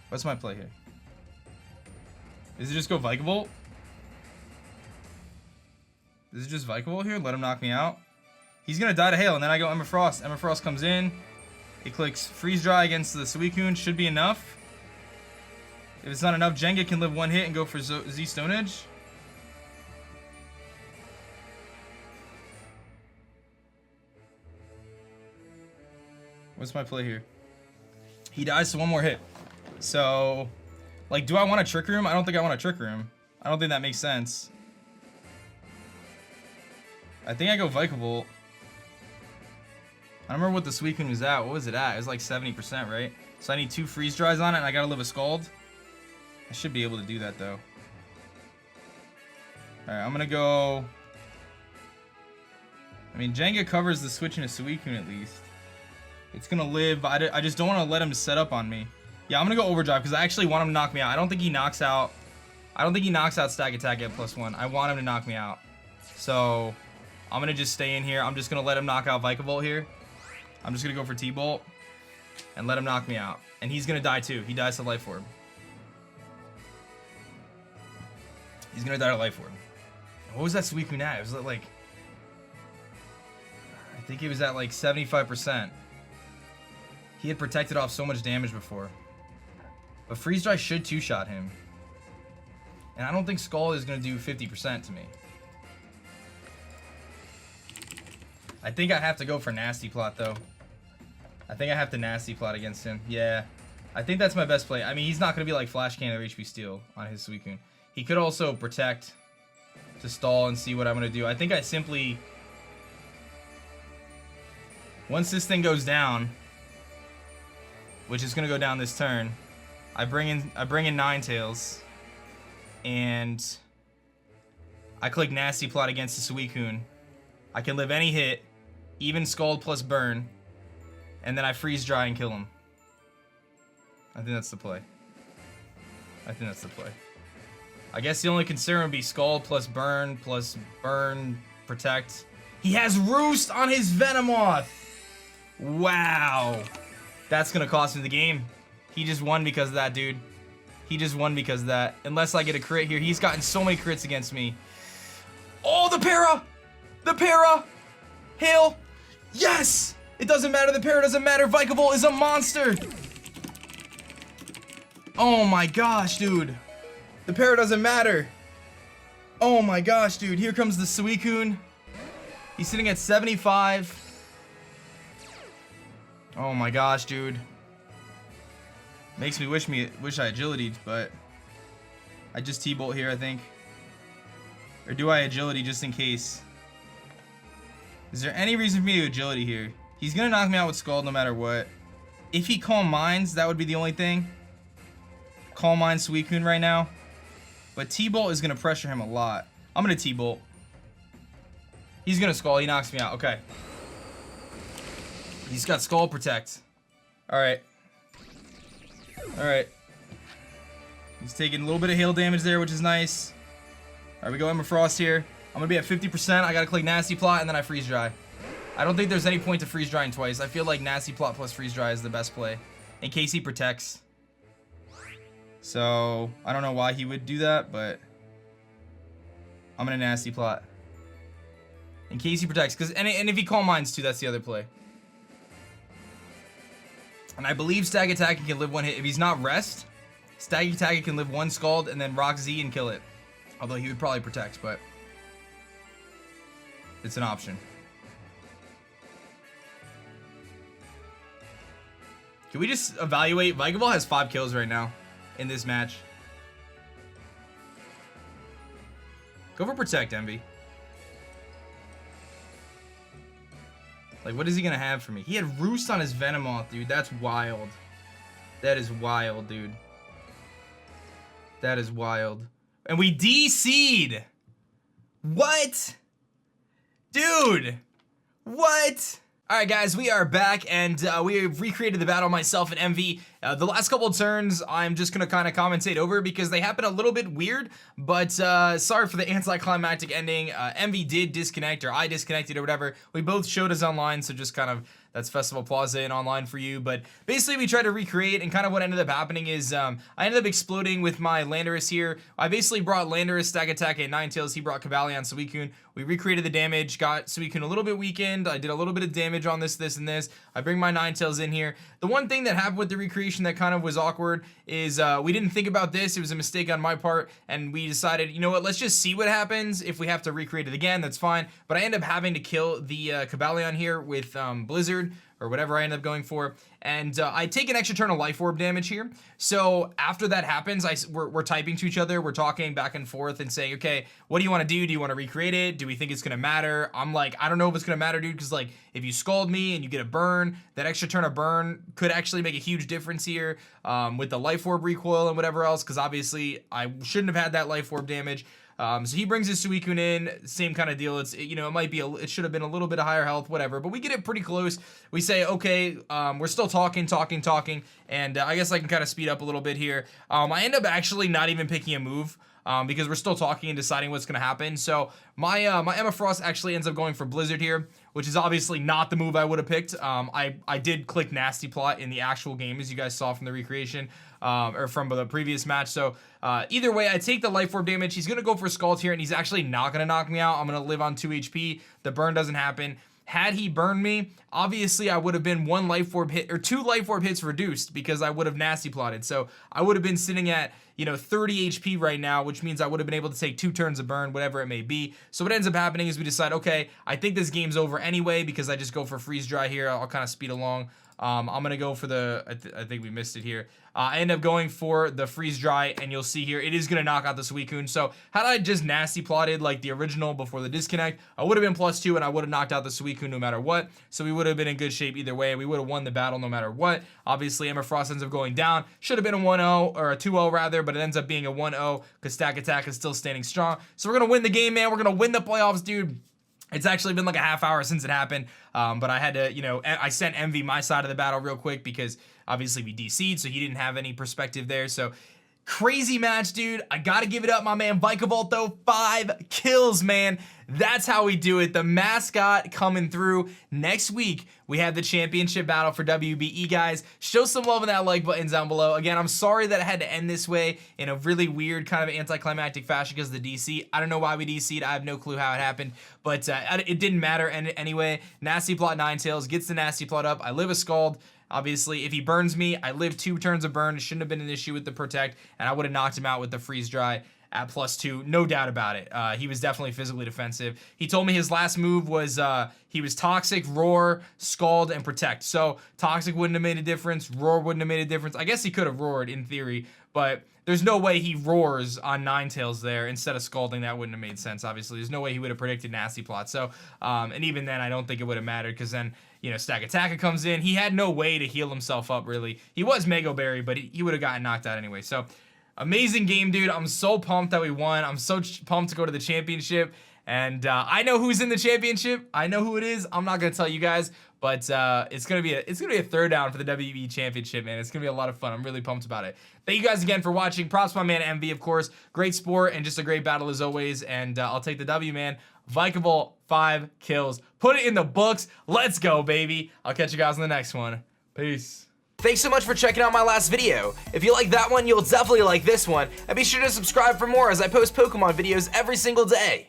What's my play here? Is it just go Vikavolt? Is it just Vikavolt here? Let him knock me out? He's gonna die to Hail, and then I go Emma Frost. Emma Frost comes in. It clicks Freeze Dry against the Suicune. Should be enough. If it's not enough, Jenga can live one hit and go for Z Stone Edge. What's my play here? He dies to one more hit. So, like, do I want to Trick Room? I don't think I want to Trick Room. I don't think that makes sense. I think I go Vikavolt. I don't remember what the Suicune was at. What was it at? It was like 70%, right? So I need 2 Freeze Dries on it, and I gotta live a Scald. I should be able to do that, though. Alright, I'm gonna go... I mean, Jenga covers the switch into Suicune at least. It's gonna live, but I just don't want to let him set up on me. Yeah, I'm gonna go Overdrive, because I actually want him to knock me out. I don't think he knocks out Stack Attack at +1. I want him to knock me out. So, I'm gonna just stay in here. I'm just gonna let him knock out Vikavolt here. I'm just gonna go for T-Bolt and let him knock me out. And he's gonna die too. He dies to Life Orb. He's gonna die to Life Orb. What was that Suicune at? It was like... I think it was at like 75%. He had protected off so much damage before. But Freeze Dry should 2-shot him. And I don't think Skull is gonna do 50% to me. I think I have to go for Nasty Plot, though. I think I have to Nasty Plot against him. Yeah. I think that's my best play. I mean, he's not going to be like Flash Cannon or HP Steel on his Suicune. He could also Protect to stall and see what I'm going to do. I think I simply... Once this thing goes down, which is going to go down this turn, I bring in Ninetales, and I click Nasty Plot against the Suicune. I can live any hit, even Scald plus Burn, and then I Freeze Dry and kill him. I think that's the play. I guess the only concern would be Scald plus Burn, Protect. He has Roost on his Venomoth! Wow. That's gonna cost me the game. He just won because of that, dude. He just won because of that. Unless I get a crit here. He's gotten so many crits against me. Oh, the para! The para! Hail! Yes! It doesn't matter, the para doesn't matter. Vikavolt is a monster! Oh my gosh, dude. The para doesn't matter. Oh my gosh, dude. Here comes the Suicune. He's sitting at 75. Oh my gosh, dude. Makes me wish I agility'd, but I just T-Bolt here, I think. Or do I agility just in case? Is there any reason for me to agility here? He's gonna knock me out with Scald no matter what. If he Calm Minds, that would be the only thing. Calm Mind Suicune right now. But T-Bolt is gonna pressure him a lot. I'm gonna T-Bolt. He's gonna Scald, he knocks me out, okay. He's got Scald Protect. Alright. Alright. He's taking a little bit of hail damage there, which is nice. Alright, we go Emma Frost here. I'm gonna be at 50%. I gotta click Nasty Plot and then I Freeze Dry. I don't think there's any point to Freeze Drying twice. I feel like Nasty Plot plus Freeze Dry is the best play. In case he protects. So, I don't know why he would do that, but I'm gonna Nasty Plot. In case he protects. And if he Calm Minds too, that's the other play. And I believe Stag Attack can live one hit. If he's not Rest, Stag Attack can live one Scald and then Rock Z and kill it. Although he would probably protect, but it's an option. Can we just evaluate? Vikavolts has 5 kills right now in this match. Go for Protect, Emvee. Like, what is he gonna have for me? He had Roost on his Venomoth, dude. That's wild. That is wild, dude. That is wild. And we DC'd. What? Dude. What? Alright guys, we are back and we have recreated the battle, myself and Emvee. The last couple of turns I'm just gonna kind of commentate over because they happen a little bit weird, but sorry for the anticlimactic ending. Emvee did disconnect, or I disconnected or whatever. We both showed us online, so just kind of, that's Festival Plaza and online for you. But basically we tried to recreate, and kind of what ended up happening is I ended up exploding with my Landorus here. I basically brought Landorus, Stag Attack, and Ninetales. He brought Cavalion, Suicune. We recreated the damage, got Suicune a little bit weakened. I did a little bit of damage on this, and this. I bring my Ninetales in here. The one thing that happened with the recreation that kind of was awkward is we didn't think about this. It was a mistake on my part, and we decided, you know what, let's just see what happens. If we have to recreate it again, that's fine. But I end up having to kill the Cavalion here with Blizzard, or whatever I end up going for, and I take an extra turn of Life Orb damage here. So after that happens, we're typing to each other, we're talking back and forth and saying, okay, what do you want to do? Do you want to recreate it? Do we think it's gonna matter? I'm like, I don't know if it's gonna matter, dude, because like, if you Scald me and you get a burn, that extra turn of burn could actually make a huge difference here with the Life Orb recoil and whatever else, because obviously I shouldn't have had that Life Orb damage. So he brings his Suicune in, same kind of deal. It's, you know, it might be, it should have been a little bit of higher health, whatever, but we get it pretty close. We say, okay, we're still talking, and I guess I can kind of speed up a little bit here. I end up actually not even picking a move. Because we're still talking and deciding what's going to happen. So my my Emma Frost actually ends up going for Blizzard here, which is obviously not the move I would have picked. I did click Nasty Plot in the actual game, as you guys saw from the recreation, or from the previous match. So either way, I take the Life Orb damage. He's going to go for Scald here, and he's actually not going to knock me out. I'm going to live on 2 HP. The burn doesn't happen. Had he burned me, obviously I would have been 1 Life Orb hit, or 2 Life Orb hits reduced, because I would have Nasty Plotted. So I would have been sitting at, you know, 30 HP right now, which means I would have been able to take 2 turns of burn, whatever it may be. So what ends up happening is we decide, okay, I think this game's over anyway, because I just go for Freeze Dry here. I'll kind of speed along. I'm going to go for the, I think we missed it here. I end up going for the Freeze Dry, and you'll see here, it is going to knock out the Suicune. So had I just Nasty Plotted like the original before the disconnect, I would have been +2, and I would have knocked out the Suicune no matter what. So we would have been in good shape either way. We would have won the battle no matter what. Obviously, Emma Frost ends up going down. Should have been a 1-0, or a 2-0 rather, but it ends up being a 1-0 because Stag Attack is still standing strong. So we're going to win the game, man. We're going to win the playoffs, dude. It's actually been like a half hour since it happened, but I had to, you know, I sent Emvee my side of the battle real quick because obviously we DC'd, so he didn't have any perspective there. So crazy match, dude. I gotta give it up, my man Vikavolts, though. 5 kills, man. That's how we do it. The mascot coming through. Next week, we have the championship battle for WBE, guys. Show some love in that like buttons down below. Again, I'm sorry that I had to end this way in a really weird kind of anticlimactic fashion because of the DC. I don't know why we DC'd. I have no clue how it happened, but it didn't matter anyway. Nasty Plot Ninetales gets the Nasty Plot up. I live a Scald. Obviously, if he burns me, I live 2 turns of burn. It shouldn't have been an issue with the Protect, and I would have knocked him out with the Freeze Dry at +2, no doubt about it. He was definitely physically defensive. He told me his last move was he was Toxic, Roar, Scald, and Protect. So Toxic wouldn't have made a difference. Roar wouldn't have made a difference. I guess he could have roared in theory, but there's no way he roars on Ninetales there instead of scalding. That wouldn't have made sense, obviously. There's no way he would have predicted Nasty Plot. So, and even then, I don't think it would have mattered, because then, you know, Stack Attacker comes in. He had no way to heal himself up, really. He was Mega Berry, but he would have gotten knocked out anyway. So, amazing game, dude. I'm so pumped that we won. I'm so pumped to go to the championship. And I know who's in the championship. I know who it is. I'm not gonna tell you guys, but it's gonna be a third down for the WBE championship, man. It's gonna be a lot of fun. I'm really pumped about it. Thank you guys again for watching. Props to my man Emvee, of course. Great sport and just a great battle as always. And I'll take the W, man. Vikavolt 5 kills. Put it in the books. Let's go, baby. I'll catch you guys in the next one. Peace. Thanks so much for checking out my last video. If you like that one, you'll definitely like this one. And be sure to subscribe for more, as I post Pokemon videos every single day.